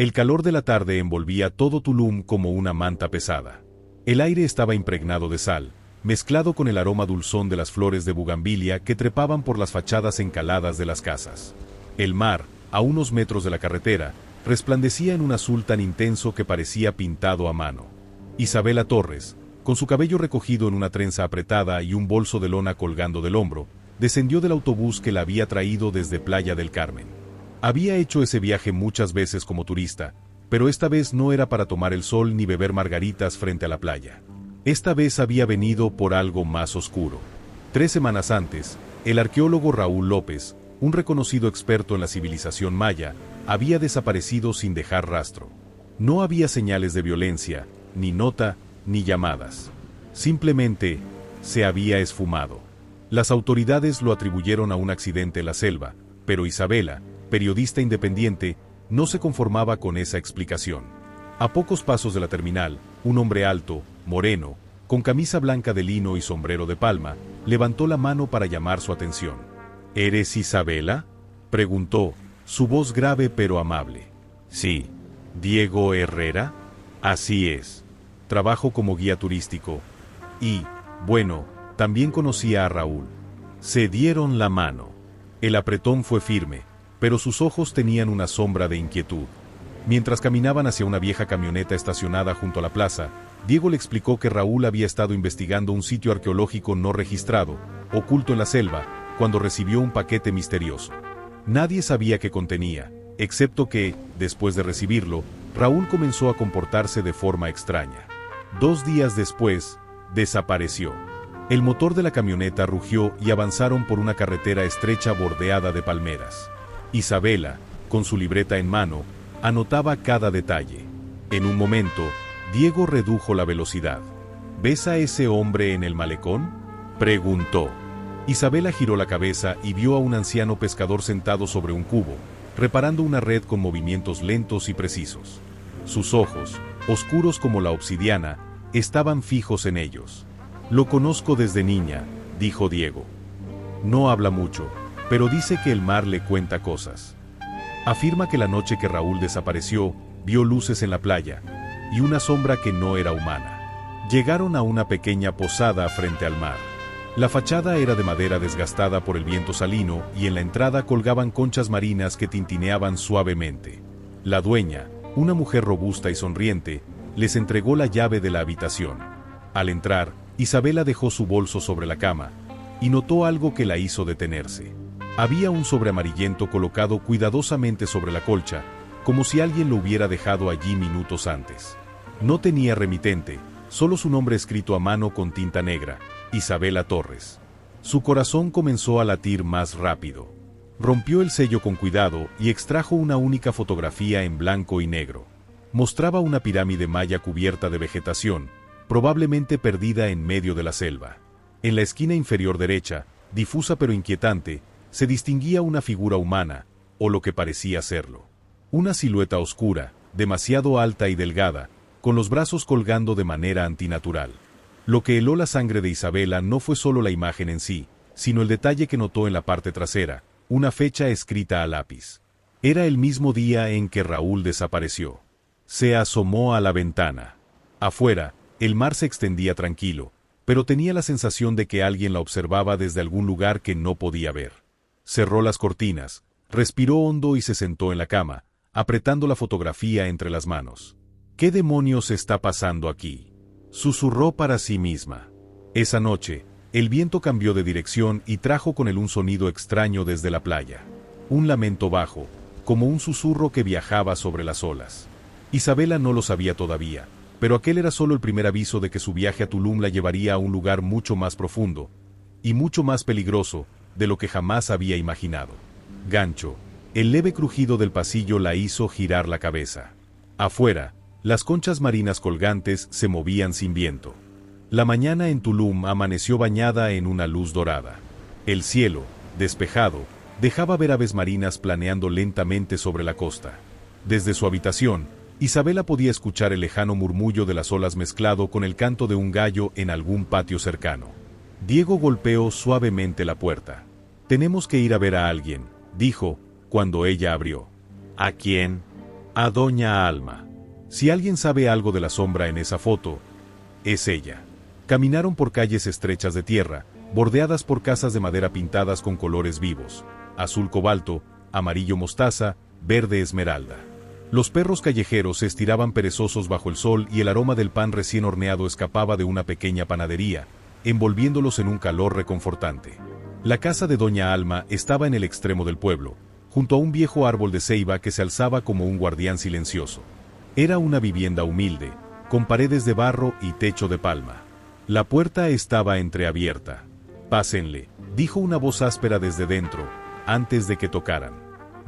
El calor de la tarde envolvía todo Tulum como una manta pesada. El aire estaba impregnado de sal, mezclado con el aroma dulzón de las flores de bugambilia que trepaban por las fachadas encaladas de las casas. El mar, a unos metros de la carretera, resplandecía en un azul tan intenso que parecía pintado a mano. Isabela Torres, con su cabello recogido en una trenza apretada y un bolso de lona colgando del hombro, descendió del autobús que la había traído desde Playa del Carmen. Había hecho ese viaje muchas veces como turista, pero esta vez no era para tomar el sol ni beber margaritas frente a la playa. Esta vez había venido por algo más oscuro. 3 semanas antes, el arqueólogo Raúl López, un reconocido experto en la civilización maya, había desaparecido sin dejar rastro. No había señales de violencia, ni nota, ni llamadas. Simplemente, se había esfumado. Las autoridades lo atribuyeron a un accidente en la selva, pero Isabela, periodista independiente, no se conformaba con esa explicación. A pocos pasos de la terminal, un hombre alto, moreno, con camisa blanca de lino y sombrero de palma, levantó la mano para llamar su atención. ¿Eres Isabela?, preguntó, su voz grave pero amable. Sí. ¿Diego Herrera? Así es. Trabajo como guía turístico. Y, bueno, también conocía a Raúl. Se dieron la mano. El apretón fue firme, pero sus ojos tenían una sombra de inquietud. Mientras caminaban hacia una vieja camioneta estacionada junto a la plaza, Diego le explicó que Raúl había estado investigando un sitio arqueológico no registrado, oculto en la selva, cuando recibió un paquete misterioso. Nadie sabía qué contenía, excepto que, después de recibirlo, Raúl comenzó a comportarse de forma extraña. 2 días después, desapareció. El motor de la camioneta rugió y avanzaron por una carretera estrecha bordeada de palmeras. Isabela, con su libreta en mano, anotaba cada detalle. En un momento, Diego redujo la velocidad. ¿Ves a ese hombre en el malecón?, preguntó. Isabela giró la cabeza y vio a un anciano pescador sentado sobre un cubo, reparando una red con movimientos lentos y precisos. Sus ojos, oscuros como la obsidiana, estaban fijos en ellos. Lo conozco desde niña, dijo Diego. No habla mucho, pero dice que el mar le cuenta cosas. Afirma que la noche que Raúl desapareció, vio luces en la playa, y una sombra que no era humana. Llegaron a una pequeña posada frente al mar. La fachada era de madera desgastada por el viento salino y en la entrada colgaban conchas marinas que tintineaban suavemente. La dueña, una mujer robusta y sonriente, les entregó la llave de la habitación. Al entrar, Isabela dejó su bolso sobre la cama y notó algo que la hizo detenerse. Había un sobre amarillento colocado cuidadosamente sobre la colcha, como si alguien lo hubiera dejado allí minutos antes. No tenía remitente, solo su nombre escrito a mano con tinta negra, Isabela Torres. Su corazón comenzó a latir más rápido. Rompió el sello con cuidado y extrajo una única fotografía en blanco y negro. Mostraba una pirámide maya cubierta de vegetación, probablemente perdida en medio de la selva. En la esquina inferior derecha, difusa pero inquietante, se distinguía una figura humana, o lo que parecía serlo. Una silueta oscura, demasiado alta y delgada, con los brazos colgando de manera antinatural. Lo que heló la sangre de Isabela no fue solo la imagen en sí, sino el detalle que notó en la parte trasera, una fecha escrita a lápiz. Era el mismo día en que Raúl desapareció. Se asomó a la ventana. Afuera, el mar se extendía tranquilo, pero tenía la sensación de que alguien la observaba desde algún lugar que no podía ver. Cerró las cortinas, respiró hondo y se sentó en la cama, apretando la fotografía entre las manos. ¿Qué demonios está pasando aquí?, susurró para sí misma. Esa noche, el viento cambió de dirección y trajo con él un sonido extraño desde la playa. Un lamento bajo, como un susurro que viajaba sobre las olas. Isabela no lo sabía todavía, pero aquel era solo el primer aviso de que su viaje a Tulum la llevaría a un lugar mucho más profundo, y mucho más peligroso de lo que jamás había imaginado. Gancho. El leve crujido del pasillo la hizo girar la cabeza. Afuera, las conchas marinas colgantes se movían sin viento. La mañana en Tulum amaneció bañada en una luz dorada. El cielo, despejado, dejaba ver aves marinas planeando lentamente sobre la costa. Desde su habitación, Isabela podía escuchar el lejano murmullo de las olas mezclado con el canto de un gallo en algún patio cercano. Diego golpeó suavemente la puerta. «Tenemos que ir a ver a alguien», dijo, cuando ella abrió. «¿A quién?», A doña Alma. Si alguien sabe algo de la sombra en esa foto, es ella. Caminaron por calles estrechas de tierra, bordeadas por casas de madera pintadas con colores vivos: azul cobalto, amarillo mostaza, verde esmeralda. Los perros callejeros se estiraban perezosos bajo el sol y el aroma del pan recién horneado escapaba de una pequeña panadería, envolviéndolos en un calor reconfortante. La casa de doña Alma estaba en el extremo del pueblo, junto a un viejo árbol de ceiba que se alzaba como un guardián silencioso. Era una vivienda humilde, con paredes de barro y techo de palma. La puerta estaba entreabierta. «Pásenle», dijo una voz áspera desde dentro, antes de que tocaran.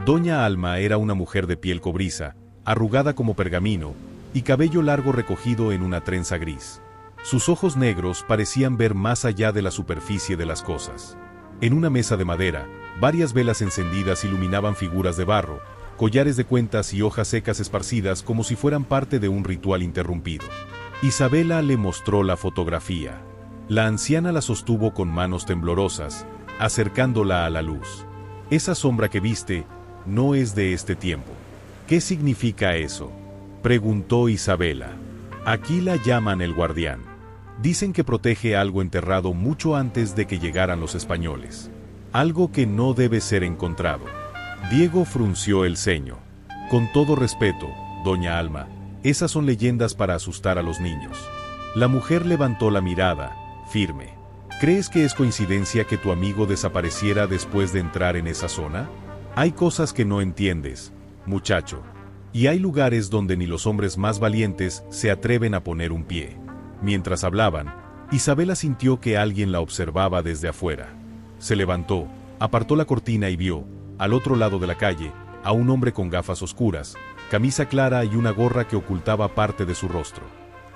Doña Alma era una mujer de piel cobriza, arrugada como pergamino, y cabello largo recogido en una trenza gris. Sus ojos negros parecían ver más allá de la superficie de las cosas. En una mesa de madera, varias velas encendidas iluminaban figuras de barro, collares de cuentas y hojas secas esparcidas como si fueran parte de un ritual interrumpido. Isabela le mostró la fotografía. La anciana la sostuvo con manos temblorosas, acercándola a la luz. «Esa sombra que viste no es de este tiempo». «¿Qué significa eso?», preguntó Isabela. «Aquí la llaman el guardián. Dicen que protege algo enterrado mucho antes de que llegaran los españoles. Algo que no debe ser encontrado». Diego frunció el ceño. «Con todo respeto, doña Alma, esas son leyendas para asustar a los niños». La mujer levantó la mirada, firme. «¿Crees que es coincidencia que tu amigo desapareciera después de entrar en esa zona? Hay cosas que no entiendes, muchacho. Y hay lugares donde ni los hombres más valientes se atreven a poner un pie». Mientras hablaban, Isabela sintió que alguien la observaba desde afuera. Se levantó, apartó la cortina y vio, al otro lado de la calle, a un hombre con gafas oscuras, camisa clara y una gorra que ocultaba parte de su rostro.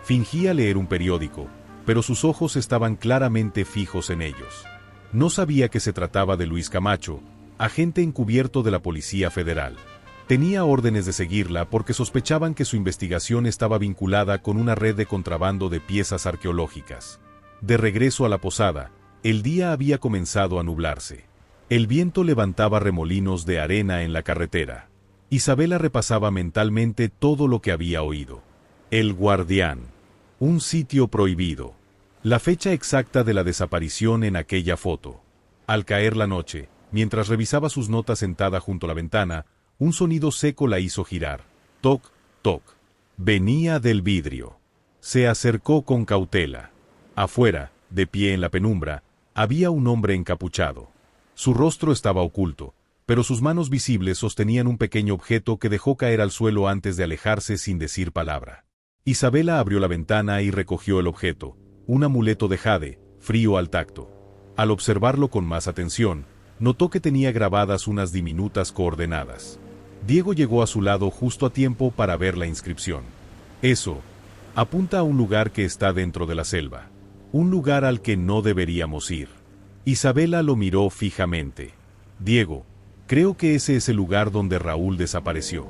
Fingía leer un periódico, pero sus ojos estaban claramente fijos en ellos. No sabía que se trataba de Luis Camacho, agente encubierto de la Policía Federal. Tenía órdenes de seguirla porque sospechaban que su investigación estaba vinculada con una red de contrabando de piezas arqueológicas. De regreso a la posada, el día había comenzado a nublarse. El viento levantaba remolinos de arena en la carretera. Isabela repasaba mentalmente todo lo que había oído. El guardián. Un sitio prohibido. La fecha exacta de la desaparición en aquella foto. Al caer la noche, mientras revisaba sus notas sentada junto a la ventana, un sonido seco la hizo girar. Toc, toc. Venía del vidrio. Se acercó con cautela. Afuera, de pie en la penumbra, había un hombre encapuchado. Su rostro estaba oculto, pero sus manos visibles sostenían un pequeño objeto que dejó caer al suelo antes de alejarse sin decir palabra. Isabela abrió la ventana y recogió el objeto, un amuleto de jade, frío al tacto. Al observarlo con más atención, notó que tenía grabadas unas diminutas coordenadas. Diego llegó a su lado justo a tiempo para ver la inscripción. «Eso apunta a un lugar que está dentro de la selva, un lugar al que no deberíamos ir». Isabela lo miró fijamente. «Diego, creo que ese es el lugar donde Raúl desapareció».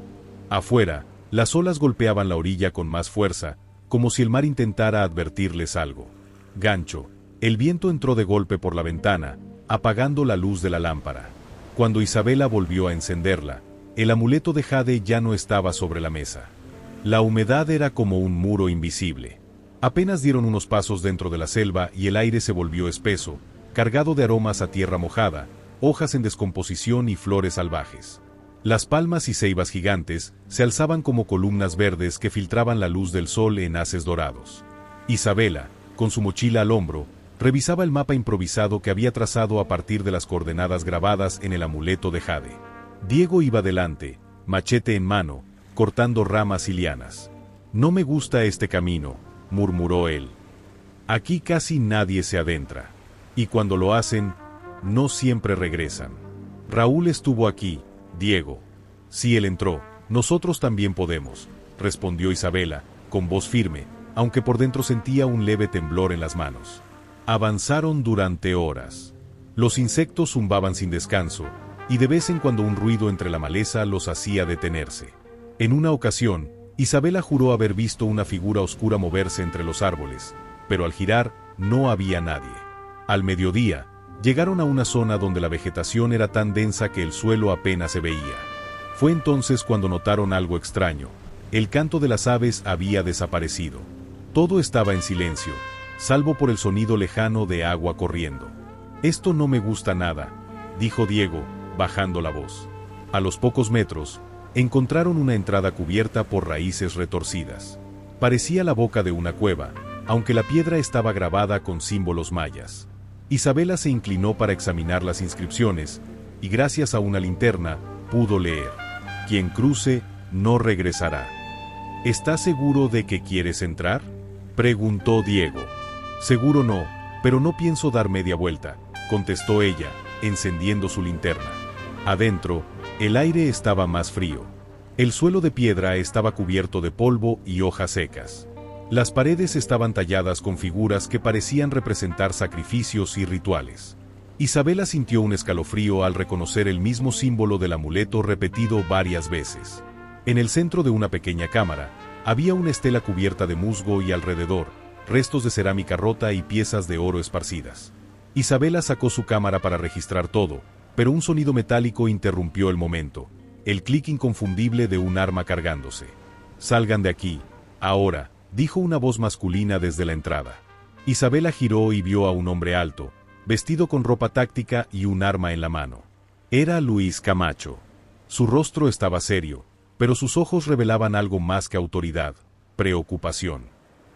Afuera, las olas golpeaban la orilla con más fuerza, como si el mar intentara advertirles algo. Gancho. El viento entró de golpe por la ventana, apagando la luz de la lámpara. Cuando Isabela volvió a encenderla, el amuleto de jade ya no estaba sobre la mesa. La humedad era como un muro invisible. Apenas dieron unos pasos dentro de la selva y el aire se volvió espeso, cargado de aromas a tierra mojada, hojas en descomposición y flores salvajes. Las palmas y ceibas gigantes se alzaban como columnas verdes que filtraban la luz del sol en haces dorados. Isabela, con su mochila al hombro, revisaba el mapa improvisado que había trazado a partir de las coordenadas grabadas en el amuleto de jade. Diego iba delante, machete en mano, cortando ramas y lianas. «No me gusta este camino», murmuró él. «Aquí casi nadie se adentra. Y cuando lo hacen, no siempre regresan. Raúl estuvo aquí, Diego. Si él entró, nosotros también podemos», respondió Isabela, con voz firme, aunque por dentro sentía un leve temblor en las manos. Avanzaron durante horas. Los insectos zumbaban sin descanso, y de vez en cuando un ruido entre la maleza los hacía detenerse. En una ocasión, Isabela juró haber visto una figura oscura moverse entre los árboles, pero al girar no había nadie. Al mediodía, llegaron a una zona donde la vegetación era tan densa que el suelo apenas se veía. Fue entonces cuando notaron algo extraño. El canto de las aves había desaparecido. Todo estaba en silencio, salvo por el sonido lejano de agua corriendo. «Esto no me gusta nada», dijo Diego, bajando la voz. A los pocos metros, encontraron una entrada cubierta por raíces retorcidas. Parecía la boca de una cueva, aunque la piedra estaba grabada con símbolos mayas. Isabela se inclinó para examinar las inscripciones, y gracias a una linterna, pudo leer: «Quien cruce, no regresará». «¿Estás seguro de que quieres entrar?», preguntó Diego. «Seguro no, pero no pienso dar media vuelta», contestó ella, encendiendo su linterna. Adentro, el aire estaba más frío. El suelo de piedra estaba cubierto de polvo y hojas secas. Las paredes estaban talladas con figuras que parecían representar sacrificios y rituales. Isabela sintió un escalofrío al reconocer el mismo símbolo del amuleto repetido varias veces. En el centro de una pequeña cámara, había una estela cubierta de musgo y alrededor, restos de cerámica rota y piezas de oro esparcidas. Isabela sacó su cámara para registrar todo, pero un sonido metálico interrumpió el momento, el clic inconfundible de un arma cargándose. «Salgan de aquí, ahora», dijo una voz masculina desde la entrada. Isabela giró y vio a un hombre alto, vestido con ropa táctica y un arma en la mano. Era Luis Camacho. Su rostro estaba serio, pero sus ojos revelaban algo más que autoridad: preocupación.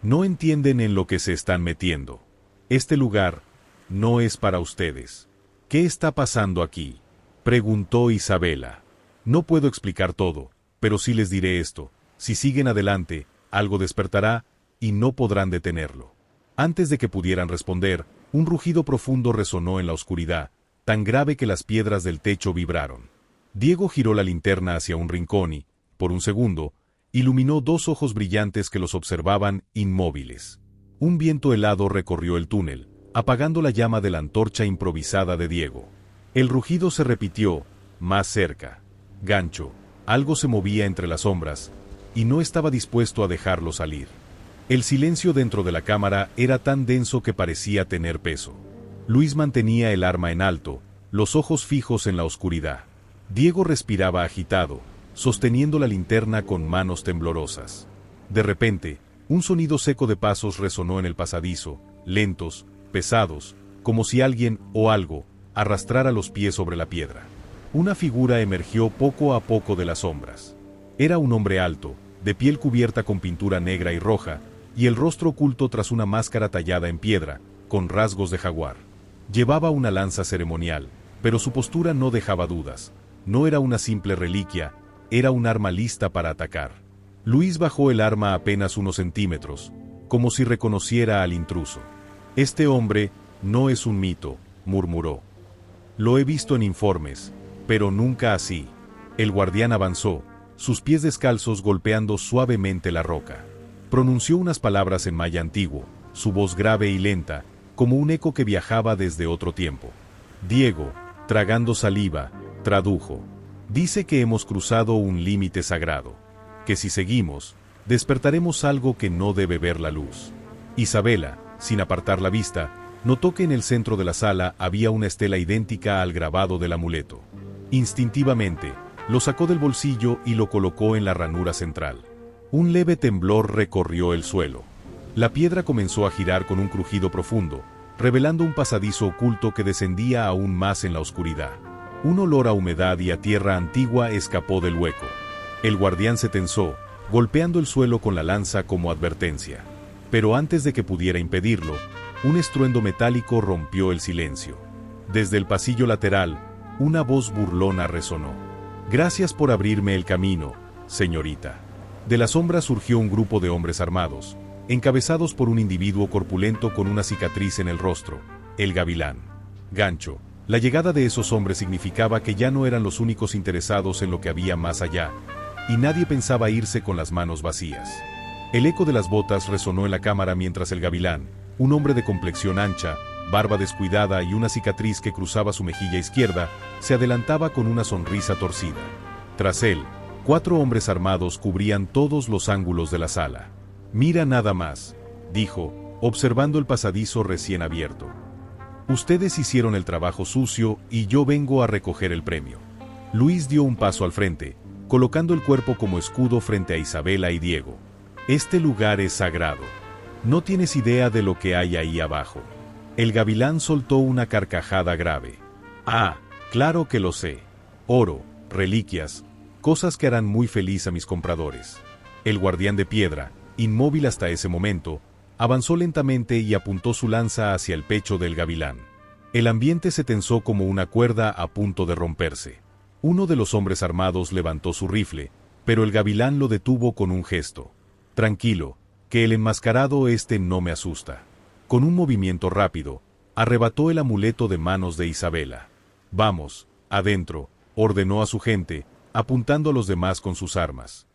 «No entienden en lo que se están metiendo. Este lugar no es para ustedes». «¿Qué está pasando aquí?», preguntó Isabela. «No puedo explicar todo, pero sí les diré esto: si siguen adelante, algo despertará, y no podrán detenerlo». Antes de que pudieran responder, un rugido profundo resonó en la oscuridad, tan grave que las piedras del techo vibraron. Diego giró la linterna hacia un rincón y, por un segundo, iluminó dos ojos brillantes que los observaban inmóviles. Un viento helado recorrió el túnel, apagando la llama de la antorcha improvisada de Diego. El rugido se repitió, más cerca. «Gancho», algo se movía entre las sombras, y no estaba dispuesto a dejarlo salir. El silencio dentro de la cámara era tan denso que parecía tener peso. Luis mantenía el arma en alto, los ojos fijos en la oscuridad. Diego respiraba agitado, sosteniendo la linterna con manos temblorosas. De repente, un sonido seco de pasos resonó en el pasadizo, lentos, pesados, como si alguien o algo arrastrara los pies sobre la piedra. Una figura emergió poco a poco de las sombras. Era un hombre alto, de piel cubierta con pintura negra y roja, y el rostro oculto tras una máscara tallada en piedra, con rasgos de jaguar. Llevaba una lanza ceremonial, pero su postura no dejaba dudas. No era una simple reliquia, era un arma lista para atacar. Luis bajó el arma apenas unos centímetros, como si reconociera al intruso. «Este hombre no es un mito», murmuró. «Lo he visto en informes, pero nunca así». El guardián avanzó, sus pies descalzos golpeando suavemente la roca. Pronunció unas palabras en maya antiguo, su voz grave y lenta, como un eco que viajaba desde otro tiempo. Diego, tragando saliva, tradujo: «Dice que hemos cruzado un límite sagrado, que si seguimos, despertaremos algo que no debe ver la luz». Isabela, sin apartar la vista, notó que en el centro de la sala había una estela idéntica al grabado del amuleto. Instintivamente, lo sacó del bolsillo y lo colocó en la ranura central. Un leve temblor recorrió el suelo. La piedra comenzó a girar con un crujido profundo, revelando un pasadizo oculto que descendía aún más en la oscuridad. Un olor a humedad y a tierra antigua escapó del hueco. El guardián se tensó, golpeando el suelo con la lanza como advertencia. Pero antes de que pudiera impedirlo, un estruendo metálico rompió el silencio. Desde el pasillo lateral, una voz burlona resonó: «Gracias por abrirme el camino, señorita». De la sombra surgió un grupo de hombres armados, encabezados por un individuo corpulento con una cicatriz en el rostro, el Gavilán. Gancho. La llegada de esos hombres significaba que ya no eran los únicos interesados en lo que había más allá, y nadie pensaba irse con las manos vacías. El eco de las botas resonó en la cámara mientras el Gavilán, un hombre de complexión ancha, barba descuidada y una cicatriz que cruzaba su mejilla izquierda, se adelantaba con una sonrisa torcida. Tras él, 4 hombres armados cubrían todos los ángulos de la sala. «Mira nada más», dijo, observando el pasadizo recién abierto. «Ustedes hicieron el trabajo sucio y yo vengo a recoger el premio». Luis dio un paso al frente, colocando el cuerpo como escudo frente a Isabela y Diego. Este lugar es sagrado. No tienes idea de lo que hay ahí abajo. El gavilán soltó una carcajada grave. Ah, claro que lo sé. Oro, reliquias, cosas que harán muy feliz a mis compradores. El guardián de piedra, inmóvil hasta ese momento, avanzó lentamente y apuntó su lanza hacia el pecho del gavilán. El ambiente se tensó como una cuerda a punto de romperse. Uno de los hombres armados levantó su rifle, pero el gavilán lo detuvo con un gesto. Tranquilo, que el enmascarado no me asusta. Con un movimiento rápido, arrebató el amuleto de manos de Isabela. Vamos, adentro, ordenó a su gente, apuntando a los demás con sus armas.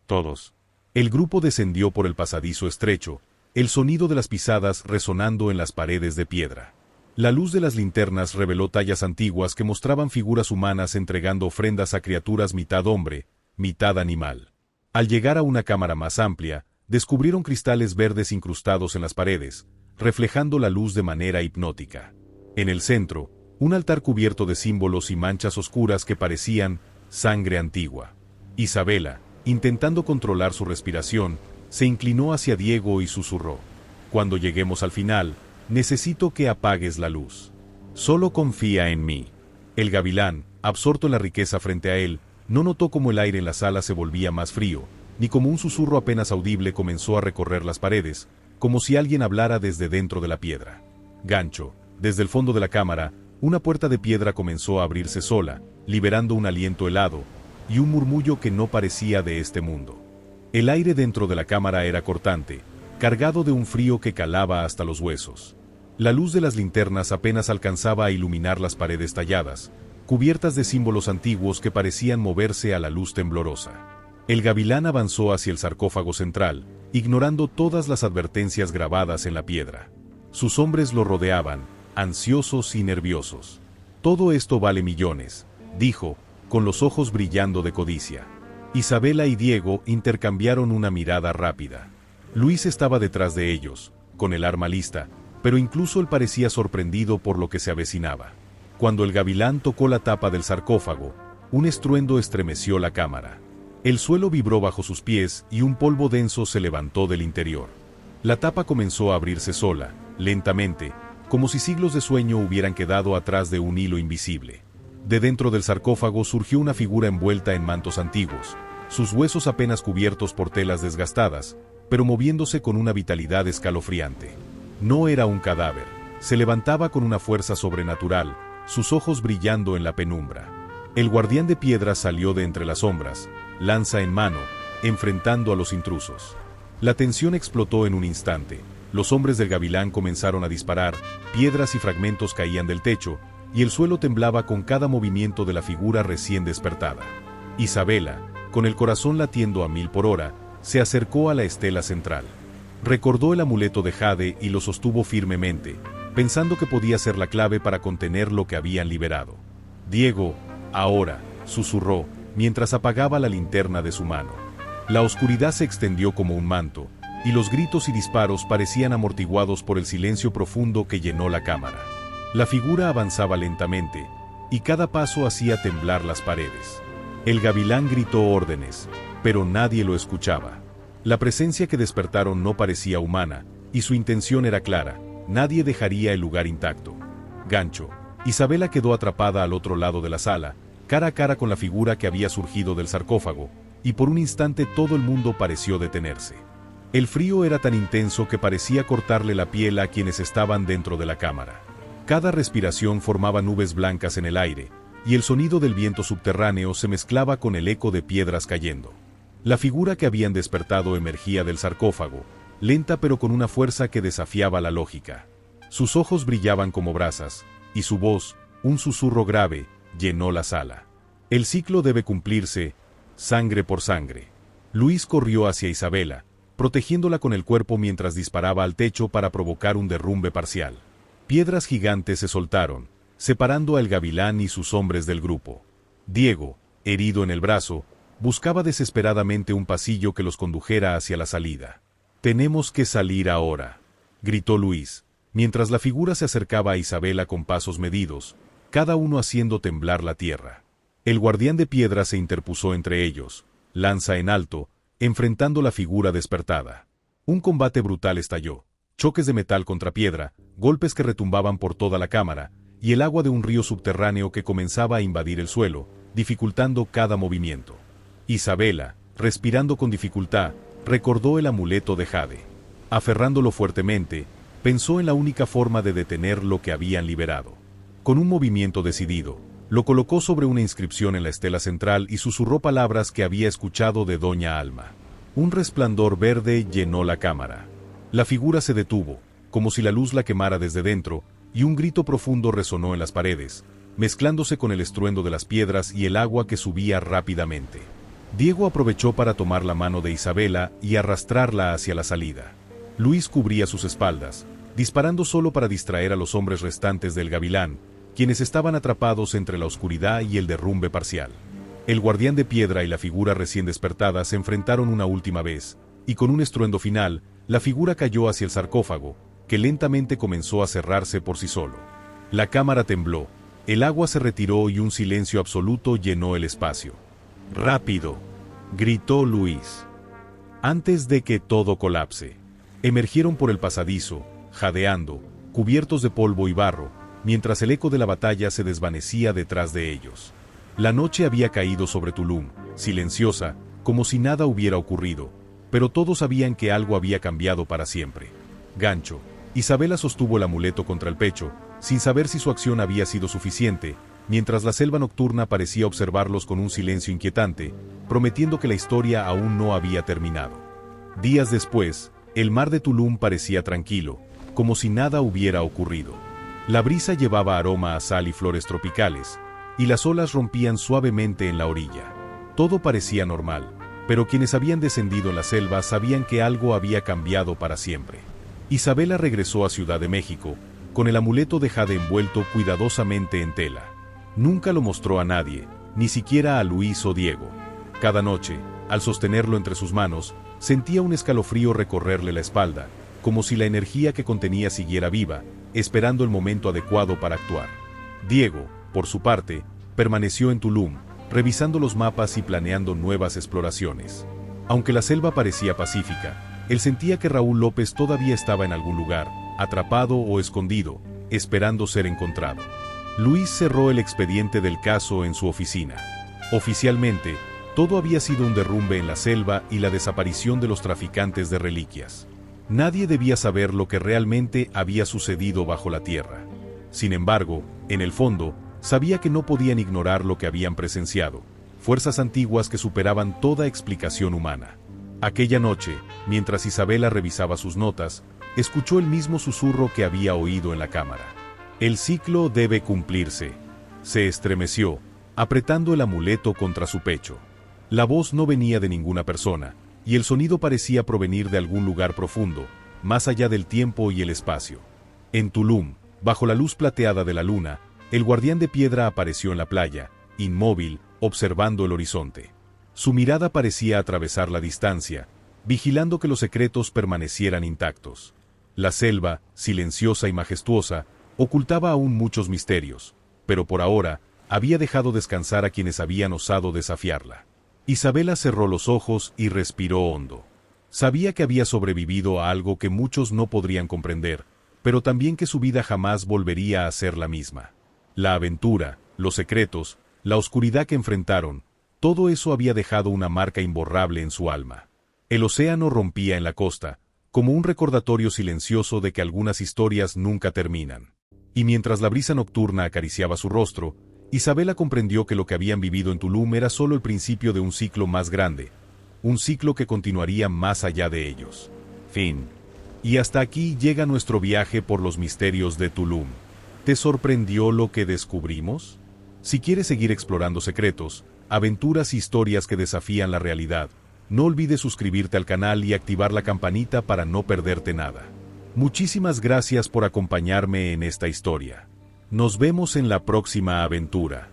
Todos. El grupo descendió por el pasadizo estrecho, el sonido de las pisadas resonando en las paredes de piedra. La luz de las linternas reveló tallas antiguas que mostraban figuras humanas entregando ofrendas a criaturas mitad hombre, mitad animal. Al llegar a una cámara más amplia, descubrieron cristales verdes incrustados en las paredes, reflejando la luz de manera hipnótica. En el centro, un altar cubierto de símbolos y manchas oscuras que parecían sangre antigua. Isabela, intentando controlar su respiración, se inclinó hacia Diego y susurró: «Cuando lleguemos al final, necesito que apagues la luz. Solo confía en mí». El gavilán, absorto en la riqueza frente a él, no notó cómo el aire en la sala se volvía más frío, ni como un susurro apenas audible comenzó a recorrer las paredes, como si alguien hablara desde dentro de la piedra. Gancho, desde el fondo de la cámara, una puerta de piedra comenzó a abrirse sola, liberando un aliento helado, y un murmullo que no parecía de este mundo. El aire dentro de la cámara era cortante, cargado de un frío que calaba hasta los huesos. La luz de las linternas apenas alcanzaba a iluminar las paredes talladas, cubiertas de símbolos antiguos que parecían moverse a la luz temblorosa. El gavilán avanzó hacia el sarcófago central, ignorando todas las advertencias grabadas en la piedra. Sus hombres lo rodeaban, ansiosos y nerviosos. «Todo esto vale millones», dijo, con los ojos brillando de codicia. Isabela y Diego intercambiaron una mirada rápida. Luis estaba detrás de ellos, con el arma lista, pero incluso él parecía sorprendido por lo que se avecinaba. Cuando el gavilán tocó la tapa del sarcófago, un estruendo estremeció la cámara. El suelo vibró bajo sus pies y un polvo denso se levantó del interior. La tapa comenzó a abrirse sola, lentamente, como si siglos de sueño hubieran quedado atrás de un hilo invisible. De dentro del sarcófago surgió una figura envuelta en mantos antiguos, sus huesos apenas cubiertos por telas desgastadas, pero moviéndose con una vitalidad escalofriante. No era un cadáver, se levantaba con una fuerza sobrenatural, sus ojos brillando en la penumbra. El guardián de piedra salió de entre las sombras, lanza en mano, enfrentando a los intrusos. La tensión explotó en un instante, los hombres del gavilán comenzaron a disparar, piedras y fragmentos caían del techo, y el suelo temblaba con cada movimiento de la figura recién despertada. Isabela, con el corazón latiendo a 1000 por hora, se acercó a la estela central. Recordó el amuleto de jade y lo sostuvo firmemente, pensando que podía ser la clave para contener lo que habían liberado. «Diego, ahora», susurró, mientras apagaba la linterna de su mano. La oscuridad se extendió como un manto, y los gritos y disparos parecían amortiguados por el silencio profundo que llenó la cámara. La figura avanzaba lentamente, y cada paso hacía temblar las paredes. El gavilán gritó órdenes, pero nadie lo escuchaba. La presencia que despertaron no parecía humana, y su intención era clara: nadie dejaría el lugar intacto. Gancho. Isabela quedó atrapada al otro lado de la sala, cara a cara con la figura que había surgido del sarcófago, y por un instante todo el mundo pareció detenerse. El frío era tan intenso que parecía cortarle la piel a quienes estaban dentro de la cámara. Cada respiración formaba nubes blancas en el aire, y el sonido del viento subterráneo se mezclaba con el eco de piedras cayendo. La figura que habían despertado emergía del sarcófago, lenta pero con una fuerza que desafiaba la lógica. Sus ojos brillaban como brasas, y su voz, un susurro grave, llenó la sala. «El ciclo debe cumplirse, sangre por sangre». Luis corrió hacia Isabela, protegiéndola con el cuerpo mientras disparaba al techo para provocar un derrumbe parcial. Piedras gigantes se soltaron, separando al gavilán y sus hombres del grupo. Diego, herido en el brazo, buscaba desesperadamente un pasillo que los condujera hacia la salida. «Tenemos que salir ahora», gritó Luis, mientras la figura se acercaba a Isabela con pasos medidos, cada uno haciendo temblar la tierra. El guardián de piedra se interpuso entre ellos, lanza en alto, enfrentando la figura despertada. Un combate brutal estalló, choques de metal contra piedra, golpes que retumbaban por toda la cámara, y el agua de un río subterráneo que comenzaba a invadir el suelo, dificultando cada movimiento. Isabela, respirando con dificultad, recordó el amuleto de Jade. Aferrándolo fuertemente, pensó en la única forma de detener lo que habían liberado. Con un movimiento decidido, lo colocó sobre una inscripción en la estela central y susurró palabras que había escuchado de Doña Alma. Un resplandor verde llenó la cámara. La figura se detuvo, como si la luz la quemara desde dentro, y un grito profundo resonó en las paredes, mezclándose con el estruendo de las piedras y el agua que subía rápidamente. Diego aprovechó para tomar la mano de Isabela y arrastrarla hacia la salida. Luis cubría sus espaldas, disparando solo para distraer a los hombres restantes del Gavilán, quienes estaban atrapados entre la oscuridad y el derrumbe parcial. El guardián de piedra y la figura recién despertada se enfrentaron una última vez, y con un estruendo final, la figura cayó hacia el sarcófago, que lentamente comenzó a cerrarse por sí solo. La cámara tembló, el agua se retiró y un silencio absoluto llenó el espacio. «¡Rápido!», gritó Luis. Antes de que todo colapse. Emergieron por el pasadizo, jadeando, cubiertos de polvo y barro, mientras el eco de la batalla se desvanecía detrás de ellos. La noche había caído sobre Tulum, silenciosa, como si nada hubiera ocurrido, pero todos sabían que algo había cambiado para siempre. Gancho. Isabela sostuvo el amuleto contra el pecho, sin saber si su acción había sido suficiente, mientras la selva nocturna parecía observarlos con un silencio inquietante, prometiendo que la historia aún no había terminado. Días después, el mar de Tulum parecía tranquilo, como si nada hubiera ocurrido. La brisa llevaba aroma a sal y flores tropicales, y las olas rompían suavemente en la orilla. Todo parecía normal, pero quienes habían descendido en la selva sabían que algo había cambiado para siempre. Isabela regresó a Ciudad de México, con el amuleto de Jade envuelto cuidadosamente en tela. Nunca lo mostró a nadie, ni siquiera a Luis o Diego. Cada noche, al sostenerlo entre sus manos, sentía un escalofrío recorrerle la espalda, como si la energía que contenía siguiera viva, esperando el momento adecuado para actuar. Diego, por su parte, permaneció en Tulum, revisando los mapas y planeando nuevas exploraciones. Aunque la selva parecía pacífica, él sentía que Raúl López todavía estaba en algún lugar, atrapado o escondido, esperando ser encontrado. Luis cerró el expediente del caso en su oficina. Oficialmente, todo había sido un derrumbe en la selva y la desaparición de los traficantes de reliquias. Nadie debía saber lo que realmente había sucedido bajo la tierra. Sin embargo, en el fondo, sabía que no podían ignorar lo que habían presenciado, fuerzas antiguas que superaban toda explicación humana. Aquella noche, mientras Isabela revisaba sus notas, escuchó el mismo susurro que había oído en la cámara. «El ciclo debe cumplirse». Se estremeció, apretando el amuleto contra su pecho. La voz no venía de ninguna persona, y el sonido parecía provenir de algún lugar profundo, más allá del tiempo y el espacio. En Tulum, bajo la luz plateada de la luna, el guardián de piedra apareció en la playa, inmóvil, observando el horizonte. Su mirada parecía atravesar la distancia, vigilando que los secretos permanecieran intactos. La selva, silenciosa y majestuosa, ocultaba aún muchos misterios, pero por ahora, había dejado descansar a quienes habían osado desafiarla. Isabela cerró los ojos y respiró hondo. Sabía que había sobrevivido a algo que muchos no podrían comprender, pero también que su vida jamás volvería a ser la misma. La aventura, los secretos, la oscuridad que enfrentaron, todo eso había dejado una marca imborrable en su alma. El océano rompía en la costa, como un recordatorio silencioso de que algunas historias nunca terminan. Y mientras la brisa nocturna acariciaba su rostro, Isabela comprendió que lo que habían vivido en Tulum era solo el principio de un ciclo más grande, un ciclo que continuaría más allá de ellos. Fin. Y hasta aquí llega nuestro viaje por los misterios de Tulum. ¿Te sorprendió lo que descubrimos? Si quieres seguir explorando secretos, aventuras e historias que desafían la realidad, no olvides suscribirte al canal y activar la campanita para no perderte nada. Muchísimas gracias por acompañarme en esta historia. Nos vemos en la próxima aventura.